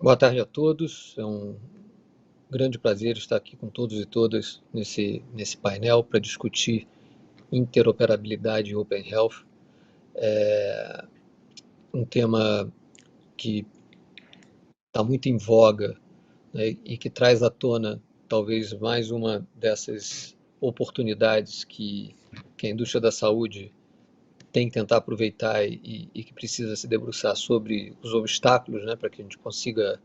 Boa tarde a todos. É um grande prazer estar aqui com todos e todas nesse painel para discutir interoperabilidade e Open Health. É um tema que está muito em voga, né, e que traz à tona talvez mais uma dessas oportunidades que a indústria da saúde tem que tentar aproveitar e que precisa se debruçar sobre os obstáculos, né, para que a gente consiga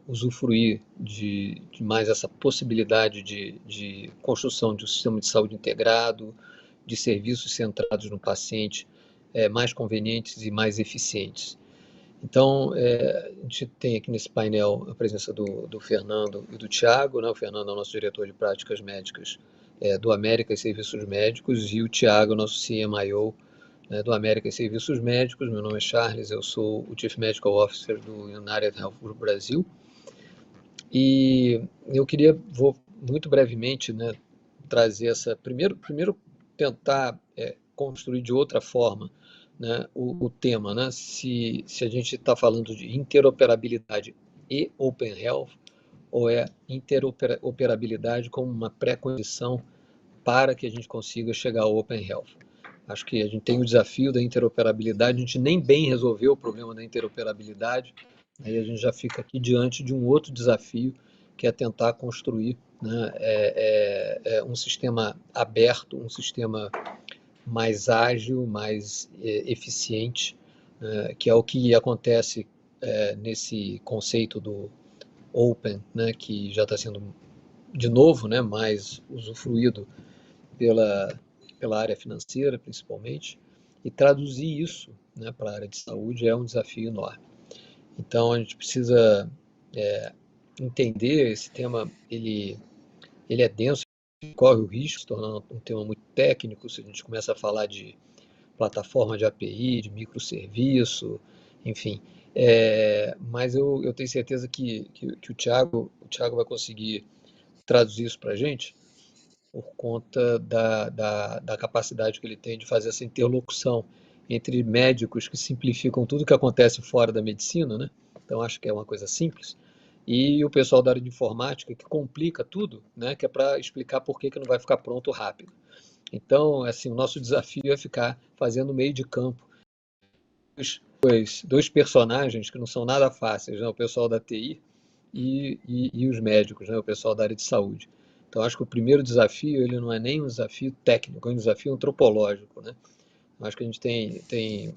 usufruir de mais essa possibilidade de construção de um sistema de saúde integrado, de serviços centrados no paciente, mais convenientes e mais eficientes. Então, a gente tem aqui nesse painel a presença do Fernando e do Tiago, né? O Fernando é o nosso diretor de práticas médicas do América e Serviços Médicos, e o Tiago é o nosso CMIO, né, do América e Serviços Médicos. Meu nome é Charles, eu sou o Chief Medical Officer do United Health Group Brasil. E eu vou muito brevemente, né, trazer primeiro tentar construir de outra forma, né, o tema, né, se a gente está falando de interoperabilidade e Open Health, ou é interoperabilidade como uma pré-condição para que a gente consiga chegar ao Open Health. Acho que a gente tem o desafio da interoperabilidade, a gente nem bem resolveu o problema da interoperabilidade, aí a gente já fica aqui diante de um outro desafio, que é tentar construir, né, um sistema aberto, um sistema mais ágil, mais eficiente, que é o que acontece nesse conceito do Open, né, que já está sendo, de novo, né, mais usufruído pela área financeira, principalmente, e traduzir isso, né, para a área de saúde é um desafio enorme. Então, a gente precisa entender esse tema, ele é denso, corre o risco de se tornar um tema muito técnico, se a gente começa a falar de plataforma de API, de microserviço, enfim. Mas eu tenho certeza que o Thiago vai conseguir traduzir isso para a gente, por conta da capacidade que ele tem de fazer essa interlocução entre médicos que simplificam tudo que acontece fora da medicina, né? Então acho que é uma coisa simples, e o pessoal da área de informática que complica tudo, né? Que é para explicar por que não vai ficar pronto rápido. Então, assim, o nosso desafio é ficar fazendo meio de campo dois personagens que não são nada fáceis, né? O pessoal da TI e os médicos, né? O pessoal da área de saúde. Então, acho que o primeiro desafio, ele não é nem um desafio técnico, é um desafio antropológico, né? Acho que a gente tem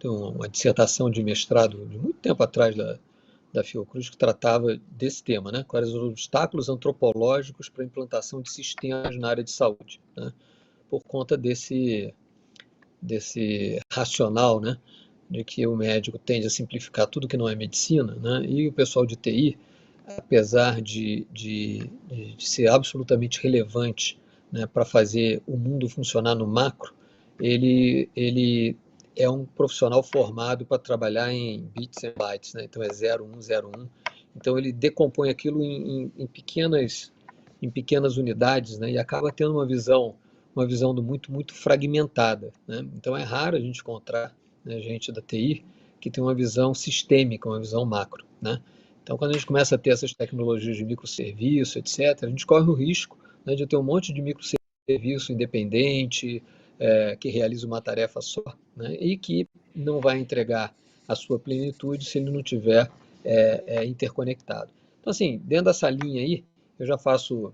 uma dissertação de mestrado de muito tempo atrás da Fiocruz que tratava desse tema, né? Quais os obstáculos antropológicos para a implantação de sistemas na área de saúde, né? Por conta desse racional, né? De que o médico tende a simplificar tudo que não é medicina, né? E o pessoal de TI, apesar de ser absolutamente relevante, né, para fazer o mundo funcionar no macro, ele é um profissional formado para trabalhar em bits e bytes, né? Então é 0101. Então ele decompõe aquilo em pequenas unidades, né, e acaba tendo uma visão muito fragmentada, né? Então é raro a gente encontrar, né, gente da TI que tem uma visão sistêmica, uma visão macro, né? Então, quando a gente começa a ter essas tecnologias de microserviço, etc., a gente corre o risco, né, de ter um monte de microserviço independente, que realiza uma tarefa só, né, e que não vai entregar a sua plenitude se ele não tiver interconectado. Então, assim, dentro dessa linha aí, eu já passo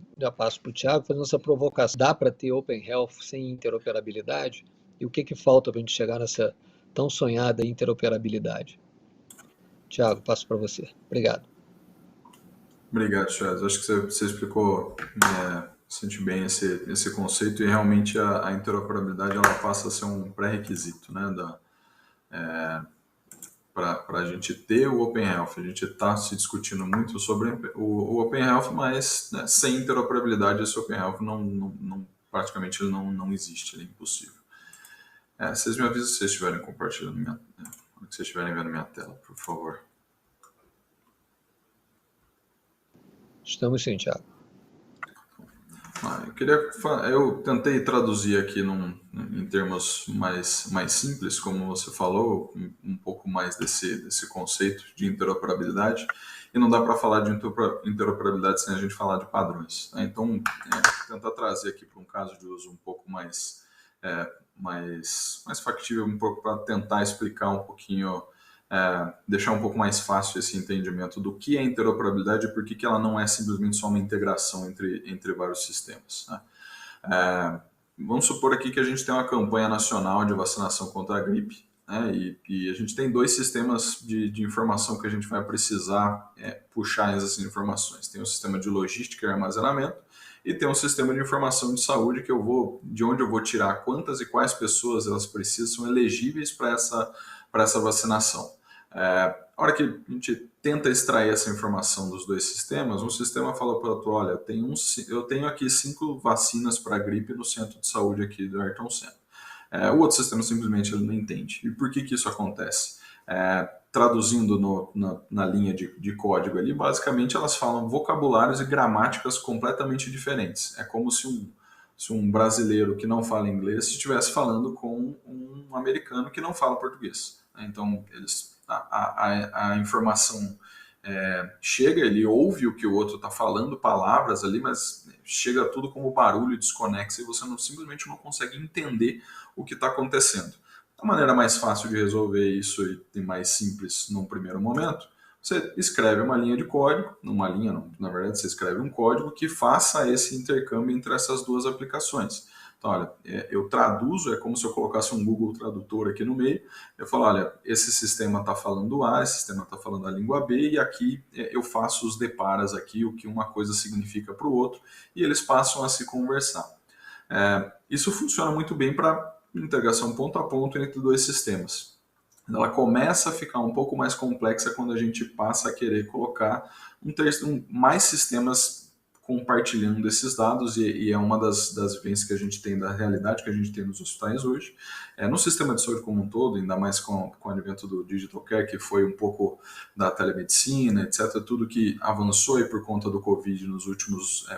para o Thiago fazendo essa provocação. Dá para ter Open Health sem interoperabilidade? E o que falta para a gente chegar nessa tão sonhada interoperabilidade? Thiago, passo para você. Obrigado. Obrigado, Charles. Acho que você explicou bastante bem esse conceito, e realmente a interoperabilidade ela passa a ser um pré-requisito, né, para a gente ter o Open Health. A gente está se discutindo muito sobre o Open Health, mas, né, sem interoperabilidade esse Open Health praticamente ele não existe, ele é impossível. Vocês me avisam se vocês estiverem compartilhando se vocês estiverem vendo minha tela, por favor. Estamos sim, Thiago. Eu tentei traduzir aqui em termos mais simples, como você falou, um pouco mais desse conceito de interoperabilidade, e não dá para falar de interoperabilidade sem a gente falar de padrões, né? Então, tentar trazer aqui para um caso de uso um pouco mais factível, um pouco para tentar explicar um pouquinho, deixar um pouco mais fácil esse entendimento do que é interoperabilidade e por que ela não é simplesmente só uma integração entre vários sistemas, né? Vamos supor aqui que a gente tem uma campanha nacional de vacinação contra a gripe, né? E a gente tem dois sistemas de informação que a gente vai precisar puxar essas informações. Tem o sistema de logística e armazenamento e tem um sistema de informação de saúde de onde eu vou tirar quantas e quais pessoas elas precisam, são elegíveis para essa vacinação. A hora que a gente tenta extrair essa informação dos dois sistemas, um sistema fala para o outro, olha, eu tenho aqui 5 vacinas para gripe no centro de saúde aqui do Ayrton Senna. O outro sistema simplesmente ele não entende. E por que isso acontece? Traduzindo na linha de código ali, basicamente elas falam vocabulários e gramáticas completamente diferentes. É como se um brasileiro que não fala inglês estivesse falando com um americano que não fala português. Então, a informação chega, ele ouve o que o outro está falando, palavras ali, mas chega tudo como barulho desconexo e você simplesmente não consegue entender o que está acontecendo. A maneira mais fácil de resolver isso e mais simples num primeiro momento, você escreve uma linha de código, na verdade você escreve um código que faça esse intercâmbio entre essas duas aplicações. Então, olha, eu traduzo, é como se eu colocasse um Google Tradutor aqui no meio, eu falo, olha, esse sistema está falando A, esse sistema está falando a língua B, e aqui eu faço os deparas aqui, o que uma coisa significa para o outro, e eles passam a se conversar. Isso funciona muito bem para integração ponto a ponto entre dois sistemas. Ela começa a ficar um pouco mais complexa quando a gente passa a querer colocar mais sistemas compartilhando esses dados, e é uma das vivências que a gente tem da realidade que a gente tem nos hospitais hoje. No sistema de saúde como um todo, ainda mais com o advento do Digital Care, que foi um pouco da telemedicina, etc., tudo que avançou e por conta do Covid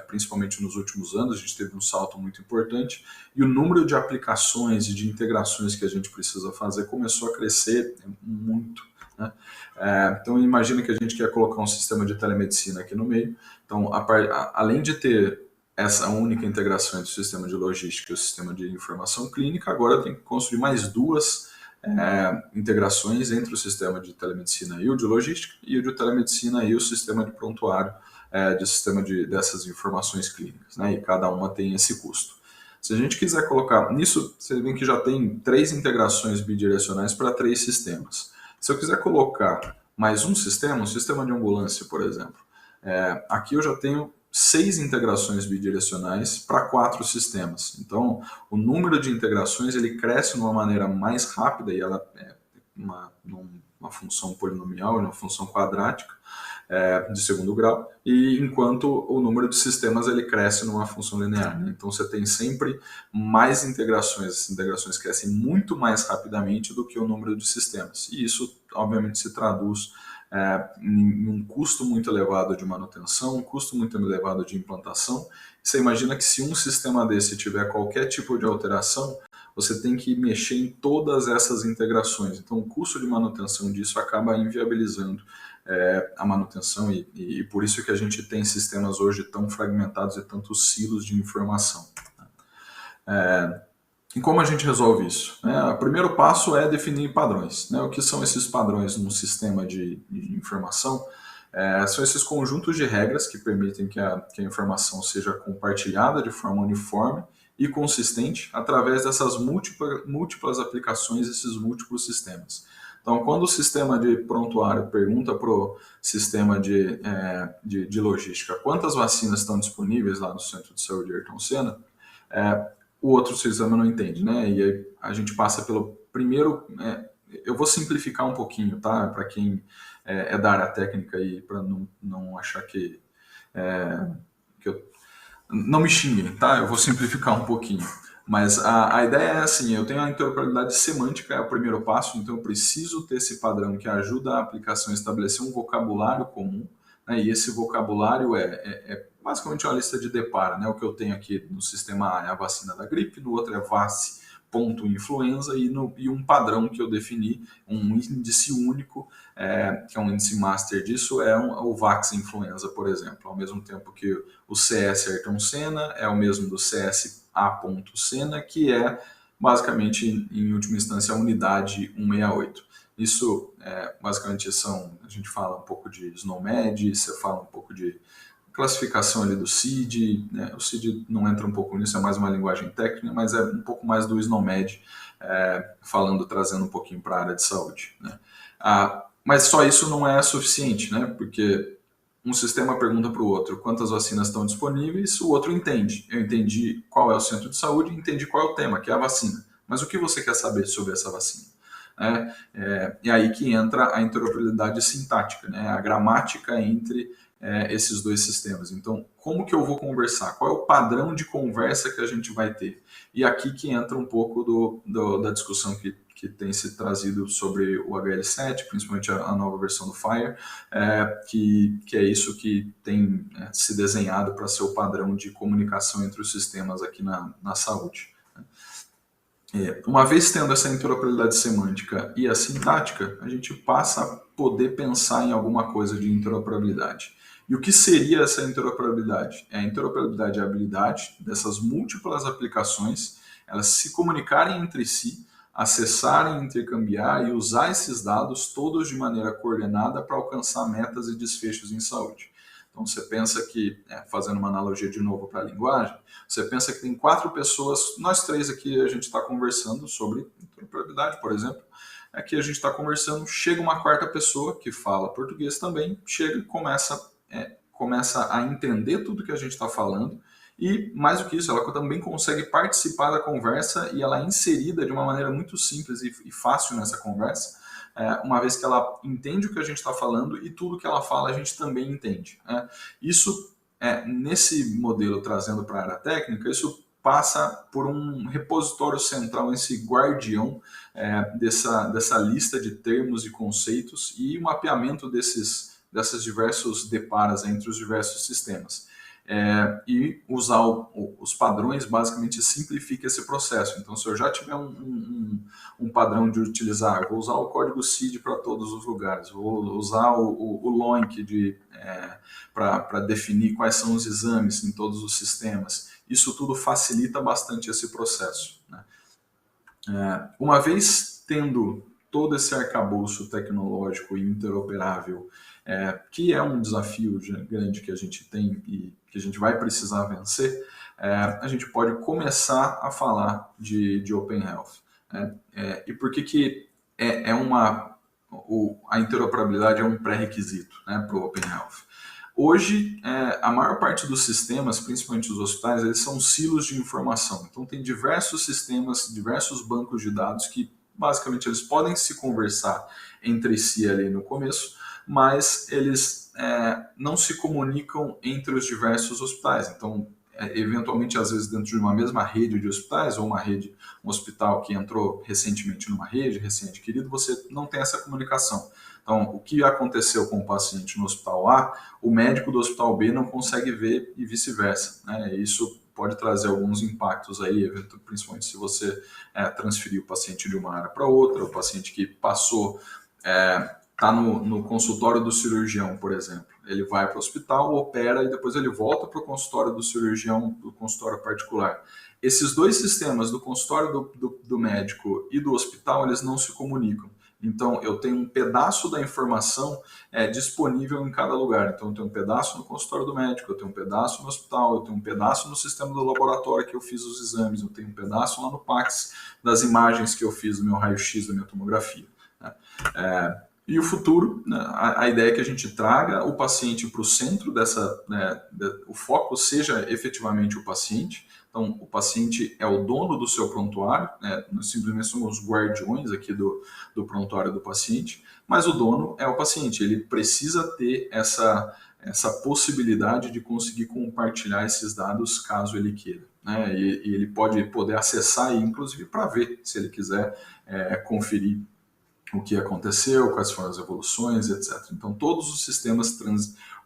principalmente nos últimos anos, a gente teve um salto muito importante, e o número de aplicações e de integrações que a gente precisa fazer começou a crescer muito, né? Então imagina que a gente quer colocar um sistema de telemedicina aqui no meio. Então, além de ter essa única integração entre o sistema de logística e o sistema de informação clínica, agora eu tenho que construir mais 2 integrações entre o sistema de telemedicina e o de logística, e o de telemedicina e o sistema de prontuário, dessas informações clínicas, né? E cada uma tem esse custo. Se a gente quiser colocar nisso, você vê que já tem 3 integrações bidirecionais para 3 sistemas. Se eu quiser colocar mais um sistema de ambulância, por exemplo, aqui eu já tenho 6 integrações bidirecionais para 4 sistemas. Então, o número de integrações ele cresce de uma maneira mais rápida, e ela é uma função polinomial, uma função quadrática de segundo grau, e enquanto o número de sistemas ele cresce numa função linear, né? Então você tem sempre mais integrações, as integrações crescem muito mais rapidamente do que o número de sistemas, e isso obviamente se traduz em um custo muito elevado de manutenção, um custo muito elevado de implantação. Você imagina que se um sistema desse tiver qualquer tipo de alteração, você tem que mexer em todas essas integrações. Então, o custo de manutenção disso acaba inviabilizando a manutenção, e por isso que a gente tem sistemas hoje tão fragmentados e tantos silos de informação. E como a gente resolve isso? O primeiro passo é definir padrões, né? O que são esses padrões num sistema de informação? São esses conjuntos de regras que permitem que a informação seja compartilhada de forma uniforme e consistente através dessas múltiplas aplicações, esses múltiplos sistemas. Então, quando o sistema de prontuário pergunta para o sistema de logística quantas vacinas estão disponíveis lá no Centro de Saúde Ayrton Senna, o outro sistema não entende, né? E aí a gente passa pelo primeiro... eu vou simplificar um pouquinho, tá? Para quem é da área técnica e para não achar que não me xinguem, tá? Eu vou simplificar um pouquinho. Mas a ideia é assim, eu tenho a interoperabilidade semântica, é o primeiro passo, então eu preciso ter esse padrão que ajuda a aplicação a estabelecer um vocabulário comum, né? E esse vocabulário é basicamente uma lista de depara, né? O que eu tenho aqui no sistema A é a vacina da gripe, no outro é VACI, ponto influenza, e um padrão que eu defini, um índice único, que é um índice master disso, o VAX influenza, por exemplo. Ao mesmo tempo que o CS Ayrton Senna é o mesmo do CS A.Senna, que é basicamente, em última instância, a unidade 168. Isso, basicamente, a gente fala um pouco de SNOMED, você fala um pouco de classificação ali do CID, né? O CID não entra um pouco nisso, é mais uma linguagem técnica, mas é um pouco mais do SNOMED, trazendo um pouquinho para a área de saúde, né? Mas só isso não é suficiente, né? Porque um sistema pergunta para o outro quantas vacinas estão disponíveis, o outro entende. Eu entendi qual é o centro de saúde, entendi qual é o tema, que é a vacina. Mas o que você quer saber sobre essa vacina? É aí que entra a interoperabilidade sintática, né? A gramática entre esses dois sistemas. Então, como que eu vou conversar? Qual é o padrão de conversa que a gente vai ter? E aqui que entra um pouco da discussão que tem se trazido sobre o HL7, principalmente a nova versão do FHIR, que é isso que tem se desenhado para ser o padrão de comunicação entre os sistemas aqui na saúde. Uma vez tendo essa interoperabilidade semântica e a sintática, a gente passa a poder pensar em alguma coisa de interoperabilidade. E o que seria essa interoperabilidade? A interoperabilidade é a habilidade dessas múltiplas aplicações, elas se comunicarem entre si, acessarem, intercambiar e usar esses dados todos de maneira coordenada para alcançar metas e desfechos em saúde. Então você pensa que, fazendo uma analogia de novo para a linguagem, você pensa que tem 4 pessoas, nós 3 aqui a gente está conversando sobre interoperabilidade, por exemplo. Aqui a gente está conversando, chega uma 4ª pessoa que fala português também, chega e começa a entender tudo que a gente está falando, e mais do que isso, ela também consegue participar da conversa e ela é inserida de uma maneira muito simples e fácil nessa conversa, uma vez que ela entende o que a gente está falando e tudo que ela fala a gente também entende. Isso, nesse modelo trazendo para a área técnica, isso passa por um repositório central, esse guardião dessa lista de termos e conceitos e o mapeamento desses diversos deparas entre os diversos sistemas. E usar os padrões basicamente simplifica esse processo. Então, se eu já tiver um padrão de utilizar, vou usar o código CID para todos os lugares, vou usar o LOINC para definir quais são os exames em todos os sistemas. Isso tudo facilita bastante esse processo, né? Uma vez tendo todo esse arcabouço tecnológico e interoperável, que é um desafio grande que a gente tem e que a gente vai precisar vencer, a gente pode começar a falar de Open Health. E por que a interoperabilidade é um pré-requisito, né, para o Open Health? Hoje, a maior parte dos sistemas, principalmente os hospitais, eles são silos de informação. Então, tem diversos sistemas, diversos bancos de dados que, basicamente, eles podem se conversar entre si ali no começo, mas eles não se comunicam entre os diversos hospitais. Então, eventualmente, às vezes, dentro de uma mesma rede de hospitais, ou um hospital que entrou recentemente numa rede, recém-adquirido, você não tem essa comunicação. Então, o que aconteceu com o paciente no hospital A, o médico do hospital B não consegue ver e vice-versa, né? Isso pode trazer alguns impactos aí, principalmente se você transferir o paciente de uma área para outra, o paciente que passou, está no consultório do cirurgião, por exemplo. Ele vai para o hospital, opera e depois ele volta para o consultório do cirurgião, do consultório particular. Esses dois sistemas, do consultório do médico e do hospital, eles não se comunicam. Então, eu tenho um pedaço da informação disponível em cada lugar. Então, eu tenho um pedaço no consultório do médico, eu tenho um pedaço no hospital, eu tenho um pedaço no sistema do laboratório que eu fiz os exames, eu tenho um pedaço lá no PACS das imagens que eu fiz do meu raio-x, da minha tomografia, né? E o futuro, né, a ideia é que a gente traga o paciente para o centro o foco seja efetivamente o paciente. Então, o paciente é o dono do seu prontuário, né? Nós simplesmente somos os guardiões aqui do prontuário do paciente, mas o dono é o paciente. Ele precisa ter essa possibilidade de conseguir compartilhar esses dados caso ele queira, né? E ele pode poder acessar, inclusive, para ver, se ele quiser conferir o que aconteceu, quais foram as evoluções, etc. Então, todos os sistemas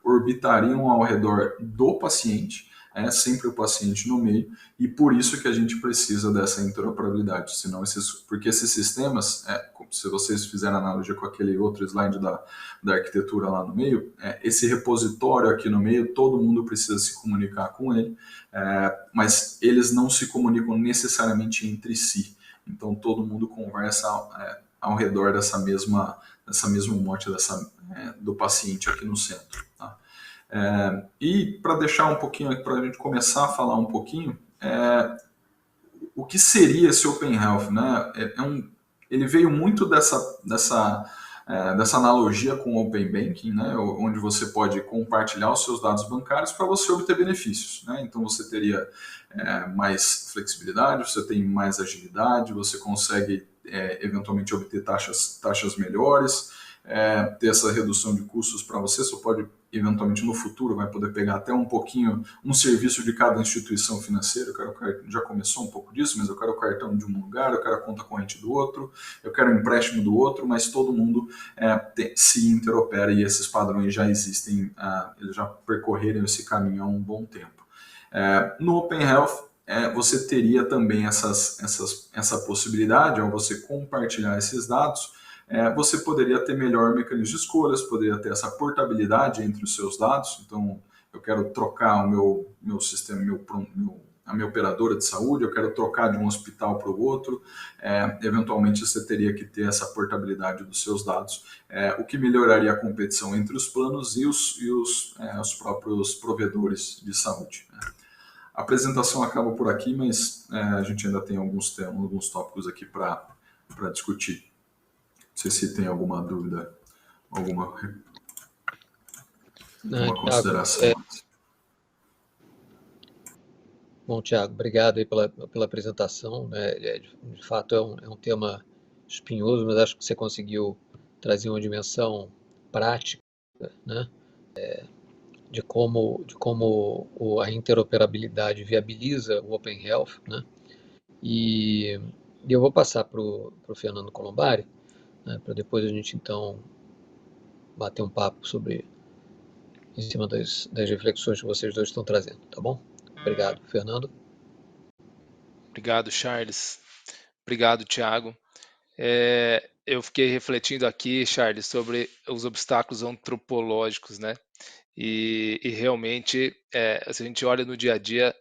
orbitariam ao redor do paciente, sempre o paciente no meio, e por isso que a gente precisa dessa interoperabilidade. Senão porque esses sistemas, se vocês fizerem analogia com aquele outro slide da arquitetura lá no meio, esse repositório aqui no meio, todo mundo precisa se comunicar com ele, mas eles não se comunicam necessariamente entre si. Então, todo mundo conversa ao redor dessa mesma mote do paciente aqui no centro. Tá? E para deixar um pouquinho, para a gente começar a falar um pouquinho, o que seria esse Open Health? Né? Ele veio muito dessa analogia com o Open Banking, né? Onde você pode compartilhar os seus dados bancários para você obter benefícios. Né? Então você teria mais flexibilidade, você tem mais agilidade, você consegue eventualmente obter taxas melhores, ter essa redução de custos para você pode, eventualmente no futuro, vai poder pegar até um pouquinho, um serviço de cada instituição financeira. Já começou um pouco disso, mas eu quero o cartão de um lugar, eu quero a conta corrente do outro, eu quero o empréstimo do outro, mas todo mundo se interopera e esses padrões já existem, eles já percorreram esse caminho há um bom tempo. No Open Health, você teria também essa possibilidade, ao você compartilhar esses dados, você poderia ter melhor mecanismo de escolhas, poderia ter essa portabilidade entre os seus dados. Então, eu quero trocar o meu sistema, a minha operadora de saúde, eu quero trocar de um hospital para o outro, eventualmente você teria que ter essa portabilidade dos seus dados, o que melhoraria a competição entre os planos e os próprios provedores de saúde. A apresentação acaba por aqui, mas a gente ainda tem alguns tópicos aqui para discutir. Não sei se tem alguma dúvida, alguma consideração. Bom, Thiago, obrigado aí pela apresentação. Né? De fato, é um tema espinhoso, mas acho que você conseguiu trazer uma dimensão prática, né? De como a interoperabilidade viabiliza o Open Health, né? E eu vou passar para o Fernando Colombari, né, para depois a gente então bater um papo em cima das reflexões que vocês dois estão trazendo, tá bom? Obrigado, Fernando. Obrigado, Charles. Obrigado, Thiago. Eu fiquei refletindo aqui, Charles, sobre os obstáculos antropológicos, né? E realmente, se a gente olha no dia a dia,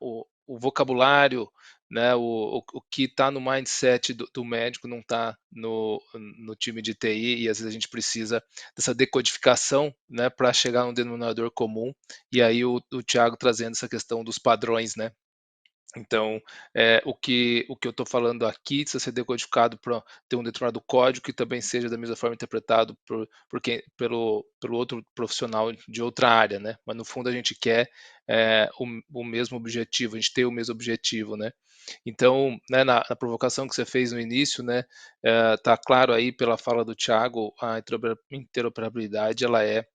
o vocabulário, né, o que está no mindset do médico não está no time de TI, e às vezes a gente precisa dessa decodificação, né, para chegar a um denominador comum, e aí o Thiago trazendo essa questão dos padrões, né? Então, o que eu estou falando aqui precisa ser decodificado para ter um determinado código que também seja da mesma forma interpretado pelo outro profissional de outra área, né? Mas no fundo a gente quer o mesmo objetivo, a gente tem o mesmo objetivo, né? Então, né, na provocação que você fez no início, né, tá claro aí pela fala do Thiago, a interoperabilidade ela é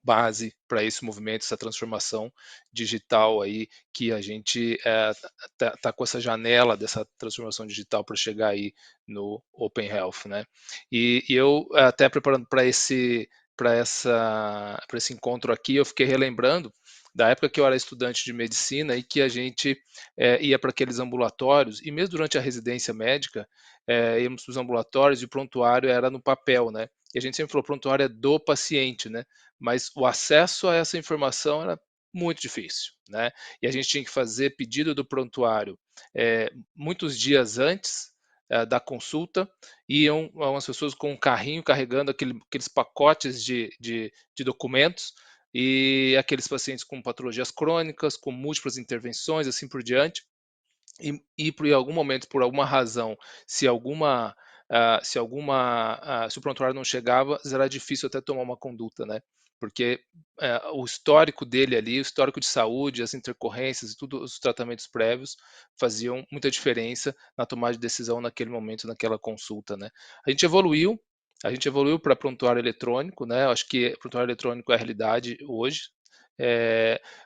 base para esse movimento, essa transformação digital aí que a gente tá com essa janela dessa transformação digital para chegar aí no Open Health, né? E eu até preparando para esse encontro aqui, eu fiquei relembrando da época que eu era estudante de medicina e que a gente ia para aqueles ambulatórios, e mesmo durante a residência médica, íamos para os ambulatórios e o prontuário era no papel, né? E a gente sempre falou, prontuário é do paciente, né? Mas o acesso a essa informação era muito difícil, né? E a gente tinha que fazer pedido do prontuário muitos dias antes da consulta, iam umas pessoas com um carrinho carregando aqueles pacotes de documentos, e aqueles pacientes com patologias crônicas, com múltiplas intervenções, assim por diante, e por algum momento, por alguma razão, se o prontuário não chegava, era difícil até tomar uma conduta, né? Porque o histórico dele ali, o histórico de saúde, as intercorrências e tudo, os tratamentos prévios faziam muita diferença na tomada de decisão naquele momento, naquela consulta, né? A gente evoluiu para prontuário eletrônico, né? Eu acho que prontuário eletrônico é a realidade hoje,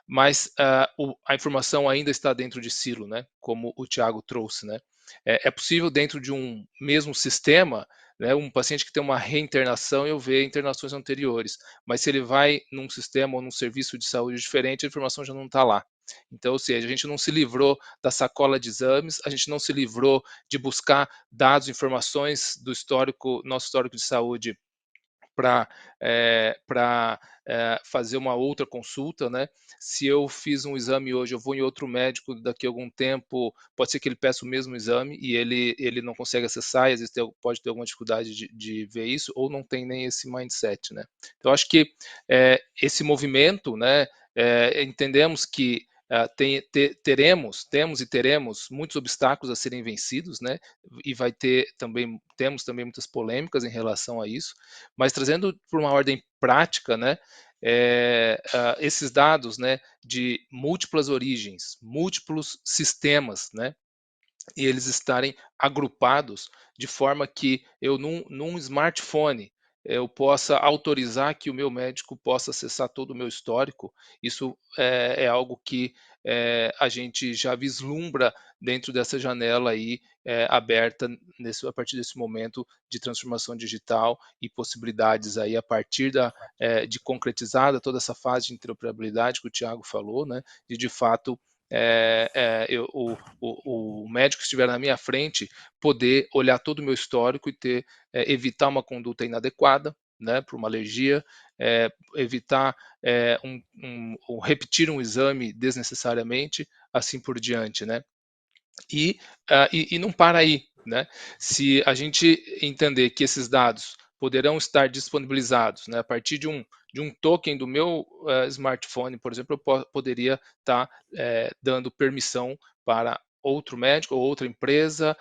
mas a informação ainda está dentro de silo, né? Como o Thiago trouxe, né? É possível dentro de um mesmo sistema né? Um paciente que tem uma reinternação, eu vejo internações anteriores, mas se ele vai num sistema ou num serviço de saúde diferente, a informação já não está lá. Então, ou seja, a gente não se livrou da sacola de exames, a gente não se livrou de buscar dados, informações do histórico, nosso histórico de saúde para fazer uma outra consulta, né? Se eu fiz um exame hoje, eu vou em outro médico daqui a algum tempo, pode ser que ele peça o mesmo exame e ele não consegue acessar, e às vezes pode ter alguma dificuldade de ver isso, ou não tem nem esse mindset, né? Então, acho que esse movimento, né? Entendemos que temos e teremos muitos obstáculos a serem vencidos, né? E temos também muitas polêmicas em relação a isso, mas trazendo por uma ordem prática, né? Esses dados, né, de múltiplas origens, múltiplos sistemas, né, e eles estarem agrupados de forma que eu num smartphone eu possa autorizar que o meu médico possa acessar todo o meu histórico. Isso é algo que a gente já vislumbra dentro dessa janela aí aberta a partir desse momento de transformação digital e possibilidades aí a partir de concretizada toda essa fase de interoperabilidade que o Thiago falou, né, de fato o médico que estiver na minha frente poder olhar todo o meu histórico e evitar uma conduta inadequada, né, por uma alergia, evitar repetir um exame desnecessariamente, assim por diante, né? E não para aí, né? Se a gente entender que esses dados poderão estar disponibilizados, né, a partir de um token do meu smartphone, por exemplo, eu poderia estar dando permissão para outro médico ou outra empresa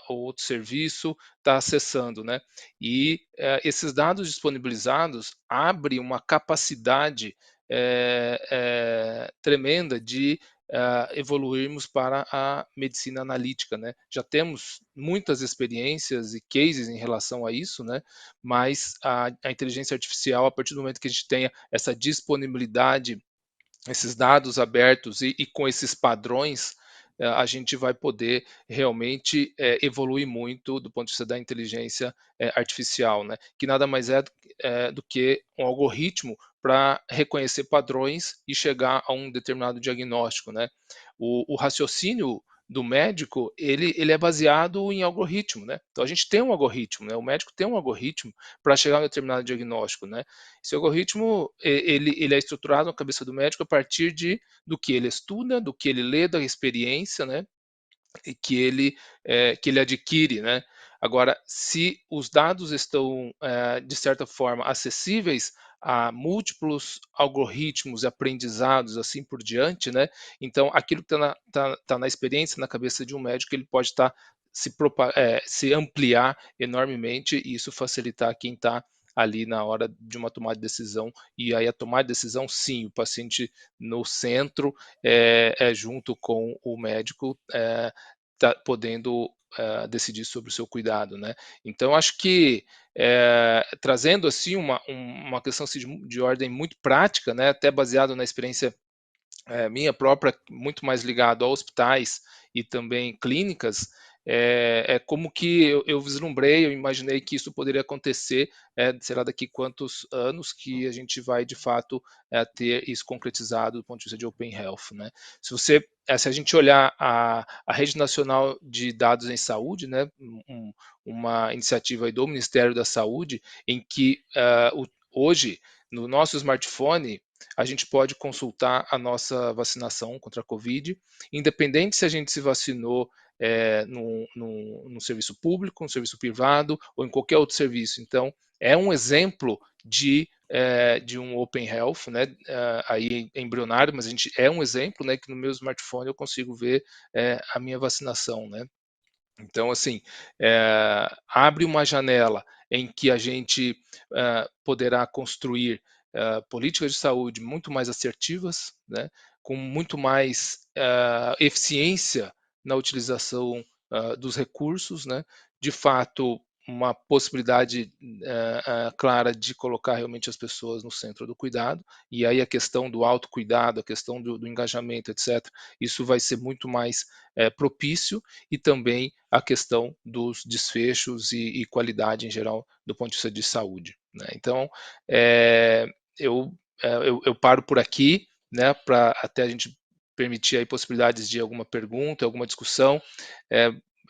ou outro serviço estar acessando, né? E esses dados disponibilizados abrem uma capacidade tremenda de evoluirmos para a medicina analítica, né? Já temos muitas experiências e cases em relação a isso, né? Mas a inteligência artificial, a partir do momento que a gente tenha essa disponibilidade, esses dados abertos e com esses padrões, a gente vai poder realmente evoluir muito do ponto de vista da inteligência artificial, né? Que nada mais do que um algoritmo para reconhecer padrões e chegar a um determinado diagnóstico, né? O raciocínio do médico, ele é baseado em algoritmo, né? Então a gente tem um algoritmo, né? O médico tem um algoritmo para chegar a um determinado diagnóstico, né? Esse algoritmo, ele é estruturado na cabeça do médico a partir do que ele estuda, do que ele lê, da experiência, né? E que ele adquire, né? Agora, se os dados estão de certa forma acessíveis a múltiplos algoritmos aprendizados assim por diante, né? Então, aquilo que está tá na experiência, na cabeça de um médico, ele pode estar se ampliar enormemente e isso facilitar quem está ali na hora de uma tomada de decisão. E aí a tomada de decisão, sim, o paciente no centro, junto com o médico, tá podendo decidir sobre o seu cuidado, né? Então acho que trazendo assim uma questão assim, de ordem muito prática, né? Até baseado na experiência minha própria, muito mais ligado a hospitais e também clínicas, como que eu vislumbrei, eu imaginei que isso poderia acontecer, será daqui quantos anos que a gente vai de fato ter isso concretizado do ponto de vista de Open Health, né? Se a gente olhar a Rede Nacional de Dados em Saúde, né, uma iniciativa aí do Ministério da Saúde, em que hoje no nosso smartphone a gente pode consultar a nossa vacinação contra a Covid, independente se a gente se vacinou no serviço público, no serviço privado ou em qualquer outro serviço. Então, é um exemplo de um Open Health, né, aí embrionário, mas é um exemplo, né, que no meu smartphone eu consigo ver a minha vacinação, né. Então, assim, abre uma janela em que a gente poderá construir políticas de saúde muito mais assertivas, né, com muito mais eficiência na utilização dos recursos, né, de fato uma possibilidade clara de colocar realmente as pessoas no centro do cuidado, e aí a questão do autocuidado, a questão do engajamento, etc., isso vai ser muito mais propício, e também a questão dos desfechos e qualidade em geral do ponto de vista de saúde, né? Então, eu paro por aqui, né, para até a gente permitir aí possibilidades de alguma pergunta, alguma discussão.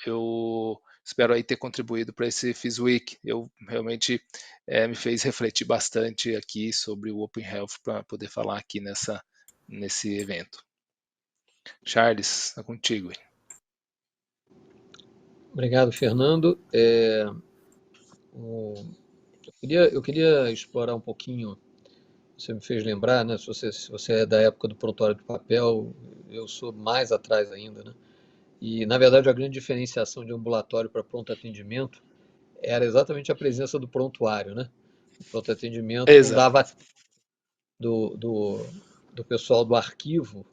Eu espero aí ter contribuído para esse FISWeek. Eu realmente me fez refletir bastante aqui sobre o Open Health para poder falar aqui nesse evento. Charles, é contigo. Obrigado, Fernando. Eu queria explorar um pouquinho. Você me fez lembrar, né? Se você é da época do prontuário de papel, eu sou mais atrás ainda, né? E, na verdade, a grande diferenciação de ambulatório para pronto atendimento era exatamente a presença do prontuário, né? O pronto atendimento não Exato. dava do pessoal do arquivo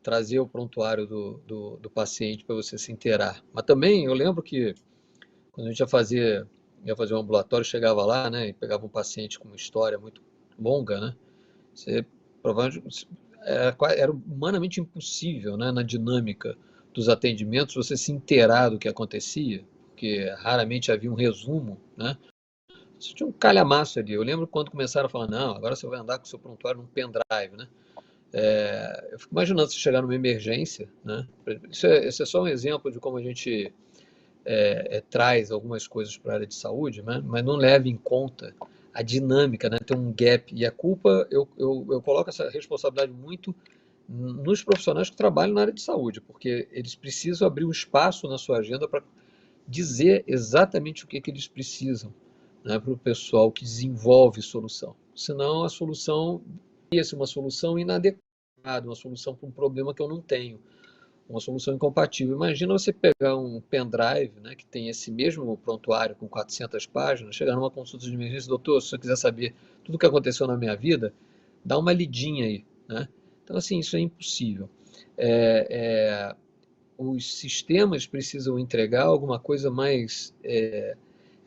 trazer o prontuário do paciente para você se inteirar. Mas também eu lembro que quando a gente ia fazer um ambulatório, chegava lá, né, e pegava um paciente com uma história muito longa, né? Você provavelmente era humanamente impossível, né, na dinâmica dos atendimentos, você se inteirar do que acontecia, porque raramente havia um resumo, né? Você tinha um calhamaço ali. Eu lembro quando começaram a falar, não, agora você vai andar com o seu prontuário num pendrive, né? Eu fico imaginando se chegar numa emergência, né? Esse é só um exemplo de como a gente traz algumas coisas para a área de saúde, né? Mas não leva em conta a dinâmica, né? Tem um gap. E a culpa, eu coloco essa responsabilidade muito nos profissionais que trabalham na área de saúde, porque eles precisam abrir um espaço na sua agenda para dizer exatamente o que eles precisam, né, para o pessoal que desenvolve solução. Senão a solução ia ser uma solução inadequada, uma solução para um problema que eu não tenho, uma solução incompatível. Imagina você pegar um pendrive, né, que tem esse mesmo prontuário com 400 páginas, chegar numa consulta de emergência, doutor, se você quiser saber tudo o que aconteceu na minha vida, dá uma lidinha aí, né? Então, assim, isso é impossível. Os sistemas precisam entregar alguma coisa mais... É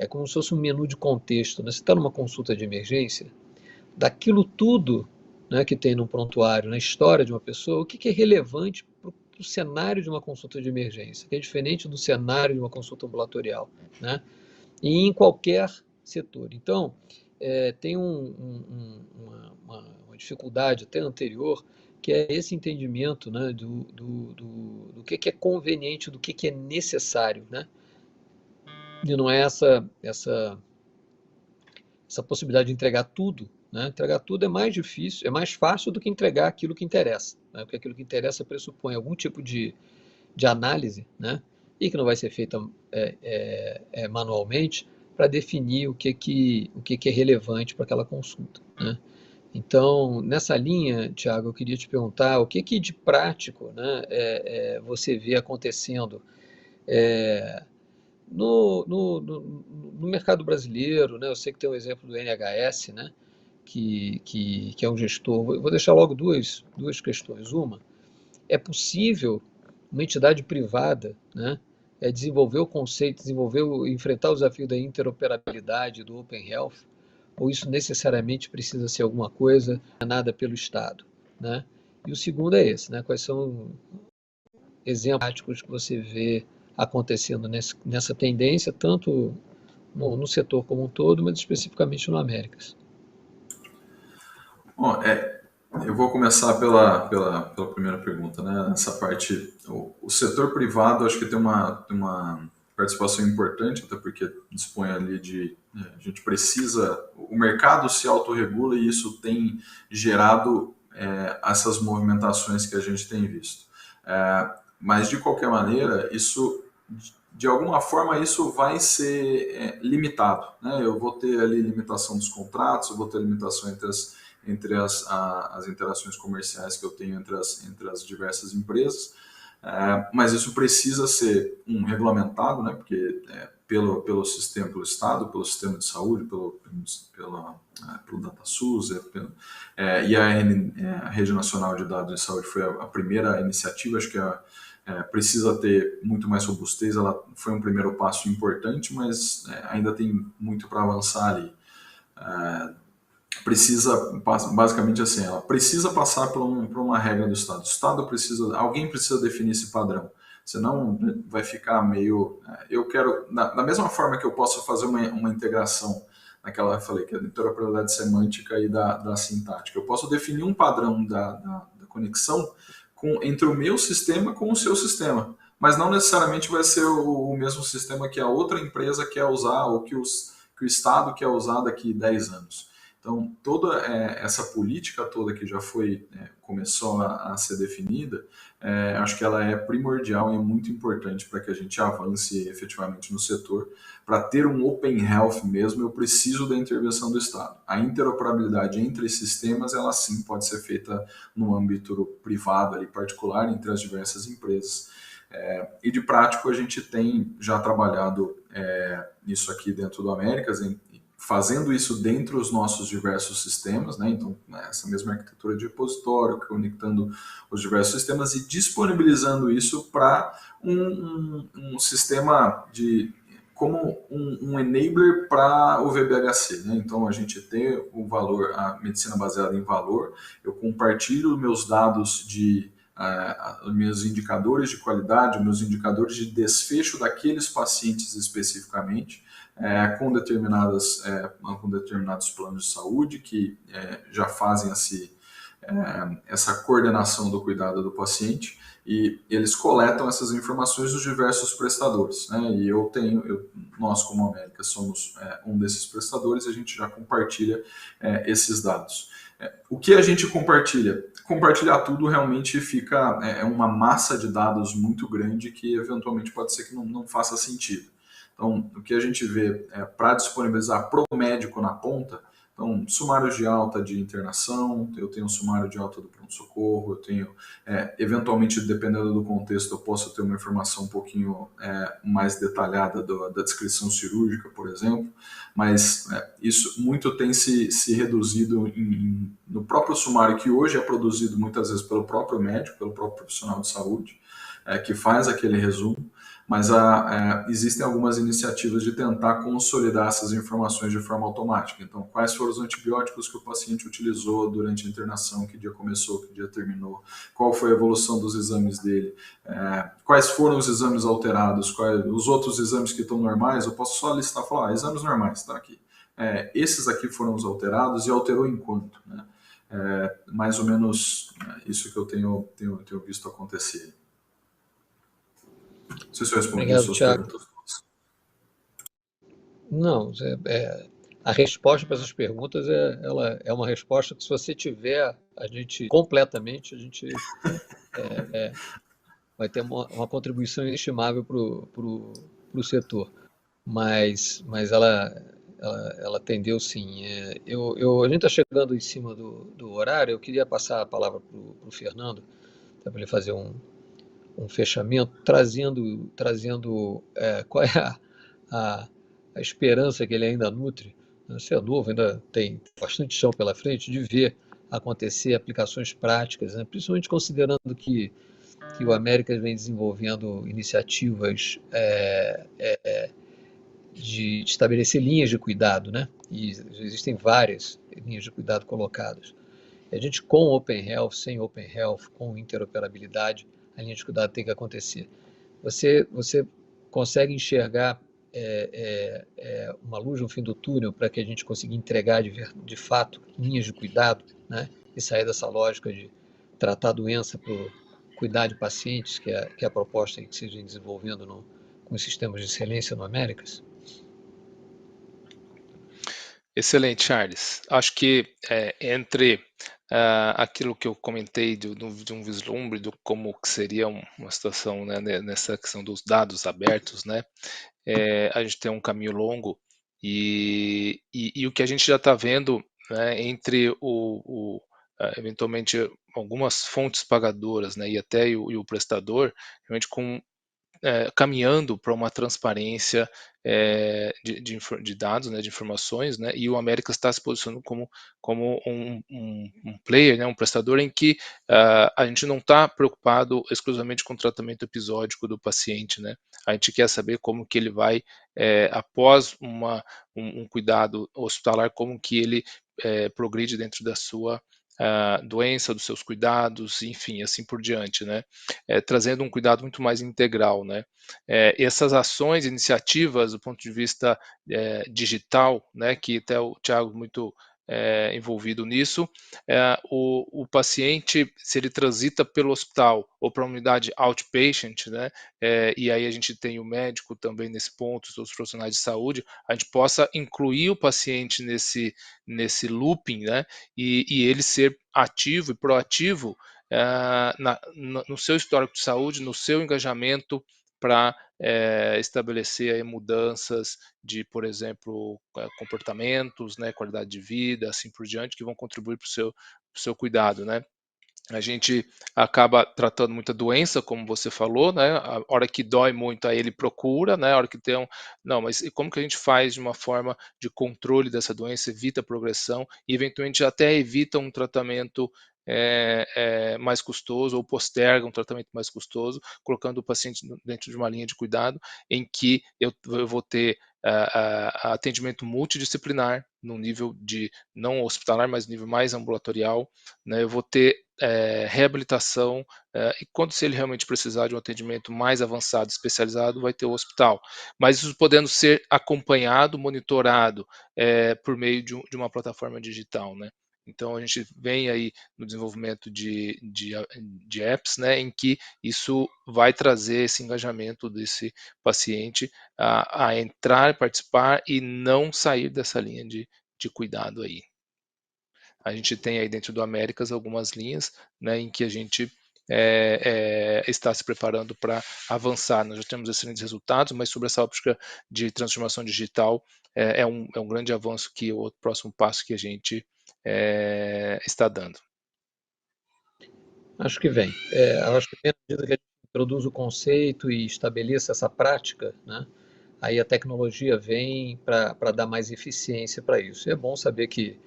como se fosse um menu de contexto, né? Você está numa consulta de emergência, daquilo tudo, né, que tem no prontuário, na história de uma pessoa, o que é relevante para o cenário de uma consulta de emergência, que é diferente do cenário de uma consulta ambulatorial, né? E em qualquer setor. Então, tem uma dificuldade até anterior, que é esse entendimento, né, do que é conveniente, do que é necessário, né? E não é essa possibilidade de entregar tudo, né? Entregar tudo é mais difícil, é mais fácil do que entregar aquilo que interessa, né? Porque aquilo que interessa pressupõe algum tipo de análise, né? E que não vai ser feita manualmente para definir o que é relevante para aquela consulta, né? Então, nessa linha, Tiago, eu queria te perguntar o que de prático, né, você vê acontecendo no mercado brasileiro, né? Eu sei que tem o exemplo do NHS, né? Que é um gestor. Vou deixar logo duas questões. Uma, é possível uma entidade privada, né, desenvolver o conceito, enfrentar o desafio da interoperabilidade do Open Health, ou isso necessariamente precisa ser alguma coisa nada pelo Estado, né? E o segundo é esse, né? Quais são exemplos práticos que você vê acontecendo nessa tendência, tanto no setor como um todo, mas especificamente no Américas? Bom, eu vou começar pela primeira pergunta, né? Essa parte, o setor privado, acho que tem uma participação importante, até porque dispõe ali a gente precisa, o mercado se autorregula e isso tem gerado essas movimentações que a gente tem visto. Mas, de qualquer maneira, de alguma forma, isso vai ser limitado, né? Eu vou ter ali limitação dos contratos, eu vou ter limitação entre as interações comerciais que eu tenho entre as diversas empresas, mas isso precisa ser regulamentado, né? Porque pelo sistema, pelo Estado, pelo sistema de saúde, pelo DataSUS, e a Rede Nacional de Dados de Saúde foi a primeira iniciativa, acho que precisa ter muito mais robustez. Ela foi um primeiro passo importante, mas ainda tem muito para avançar ali. Precisa, basicamente assim, ela precisa passar por uma regra do Estado. O Estado precisa, alguém precisa definir esse padrão. Senão vai ficar meio... Eu quero, da mesma forma que eu posso fazer uma integração, naquela eu falei, que é a interoperabilidade semântica e da sintática. Eu posso definir um padrão da conexão entre o meu sistema com o seu sistema. Mas não necessariamente vai ser o mesmo sistema que a outra empresa quer usar ou que o Estado quer usar daqui 10 anos. Então, toda essa política toda que já começou a ser definida, acho que ela é primordial e é muito importante para que a gente avance efetivamente no setor. Para ter um Open Health mesmo, eu preciso da intervenção do Estado. A interoperabilidade entre sistemas, ela sim pode ser feita no âmbito privado, ali, particular, entre as diversas empresas. E de prático, a gente tem já trabalhado nisso aqui dentro do Américas, fazendo isso dentro dos nossos diversos sistemas, né? Então, essa mesma arquitetura de repositório, conectando os diversos sistemas e disponibilizando isso para um sistema como um enabler para o VBHC, né? Então, a gente tem o valor, a medicina baseada em valor, eu compartilho meus dados os meus indicadores de qualidade, os meus indicadores de desfecho daqueles pacientes especificamente, com determinados planos de saúde que já fazem essa coordenação do cuidado do paciente, e eles coletam essas informações dos diversos prestadores, né? E nós como América somos um desses prestadores, a gente já compartilha esses dados. O que a gente compartilha? Compartilhar tudo realmente fica uma massa de dados muito grande que eventualmente pode ser que não faça sentido. Então, o que a gente vê para disponibilizar para o médico na ponta, então, sumários de alta de internação, eu tenho um sumário de alta do pronto-socorro, eu tenho, eventualmente, dependendo do contexto, eu posso ter uma informação um pouquinho mais detalhada da descrição cirúrgica, por exemplo, mas isso muito tem se reduzido no próprio sumário, que hoje é produzido muitas vezes pelo próprio médico, pelo próprio profissional de saúde, que faz aquele resumo, mas existem algumas iniciativas de tentar consolidar essas informações de forma automática. Então, quais foram os antibióticos que o paciente utilizou durante a internação, que dia começou, que dia terminou, qual foi a evolução dos exames dele, quais foram os exames alterados, quais os outros exames que estão normais, eu posso só listar e falar, exames normais, está aqui. Esses aqui foram os alterados e alterou em quanto, né? Mais ou menos isso que eu tenho visto acontecer. Não sei se eu respondi as suas perguntas. Não, a resposta para essas perguntas ela é uma resposta que, se você tiver a gente vai ter uma contribuição inestimável para o setor. Mas ela atendeu sim. A gente está chegando em cima do horário, eu queria passar a palavra para o Fernando, para ele fazer um fechamento, trazendo qual é a esperança que ele ainda nutre. Você é novo, ainda tem bastante chão pela frente, de ver acontecer aplicações práticas, né? Principalmente considerando que o América vem desenvolvendo iniciativas de estabelecer linhas de cuidado, né? E existem várias linhas de cuidado colocadas. A gente, com Open Health, sem Open Health, com interoperabilidade, a linha de cuidado tem que acontecer. Você consegue enxergar uma luz no fim do túnel para que a gente consiga entregar de fato linhas de cuidado, né? E sair dessa lógica de tratar a doença por cuidar de pacientes, que é a proposta que se vem desenvolvendo com os sistemas de excelência no Américas? Excelente, Charles. Acho que entre aquilo que eu comentei de um vislumbre de como que seria uma situação, né, nessa questão dos dados abertos, né, a gente tem um caminho longo e o que a gente já está vendo, né, entre eventualmente algumas fontes pagadoras, né, e até o prestador, realmente caminhando para uma transparência de dados, né, de informações, né, e o Américas está se posicionando como um player, né, um prestador em que a gente não está preocupado exclusivamente com o tratamento episódico do paciente, né, a gente quer saber como que ele vai, após um cuidado hospitalar, como que ele progride dentro da sua doença, dos seus cuidados, enfim, assim por diante, né? Trazendo um cuidado muito mais integral, né? Essas ações, iniciativas do ponto de vista digital, né? Que até o Thiago muito envolvido nisso, o paciente, se ele transita pelo hospital ou para a unidade outpatient, né? E aí a gente tem o médico também nesse ponto, os profissionais de saúde, a gente possa incluir o paciente nesse looping, né? E ele ser ativo e proativo no seu histórico de saúde, no seu engajamento para estabelecer aí mudanças de, por exemplo, comportamentos, né, qualidade de vida, assim por diante, que vão contribuir para o seu cuidado, né? A gente acaba tratando muita doença, como você falou, né? A hora que dói muito, aí ele procura, né? A hora que tem Não, mas como que a gente faz de uma forma de controle dessa doença, evita a progressão e eventualmente até evita um tratamento mais custoso ou posterga um tratamento mais custoso, colocando o paciente dentro de uma linha de cuidado em que eu vou ter atendimento multidisciplinar no nível de não hospitalar, mas nível mais ambulatorial, né? Eu vou ter reabilitação e quando se ele realmente precisar de um atendimento mais avançado, especializado, vai ter o hospital. Mas isso podendo ser acompanhado, monitorado por meio de uma plataforma digital, né? Então a gente vem aí no desenvolvimento de apps, né, em que isso vai trazer esse engajamento desse paciente a entrar, participar e não sair dessa linha de cuidado aí. A gente tem aí dentro do Américas algumas linhas, né, em que a gente está se preparando para avançar. Nós já temos excelentes resultados, mas sobre essa óptica de transformação digital é um grande avanço que o próximo passo que a gente está dando. Acho que vem. Acho que à medida que a gente introduz o conceito e estabeleça essa prática, né, aí a tecnologia vem para dar mais eficiência para isso. E é bom saber que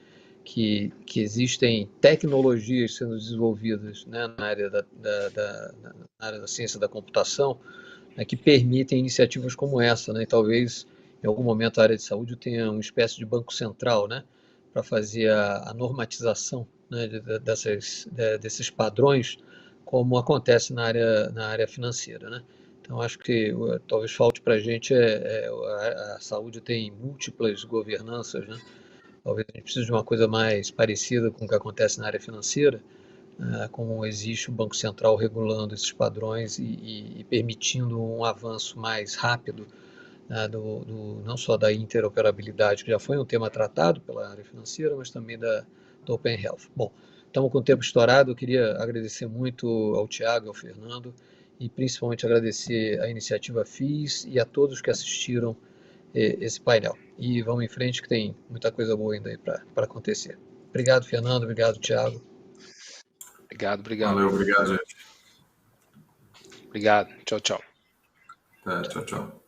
existem tecnologias sendo desenvolvidas, né, na área da ciência da computação, né, que permitem iniciativas como essa, né, e talvez em algum momento a área de saúde tenha uma espécie de banco central, né, para fazer a normatização, né, desses padrões, como acontece na área financeira, né. Então, acho que talvez falte para a gente a saúde tem múltiplas governanças, né? Talvez a gente precise de uma coisa mais parecida com o que acontece na área financeira, como existe o Banco Central regulando esses padrões e permitindo um avanço mais rápido, né, não só da interoperabilidade, que já foi um tema tratado pela área financeira, mas também do Open Health. Bom, estamos com o tempo estourado, eu queria agradecer muito ao Tiago e ao Fernando, e principalmente agradecer a iniciativa FIS e a todos que assistiram esse painel. E vamos em frente que tem muita coisa boa ainda aí para acontecer. Obrigado, Fernando. Obrigado, Thiago. Obrigado. Valeu, obrigado, gente. Obrigado. Tchau, tchau. Tchau, tchau.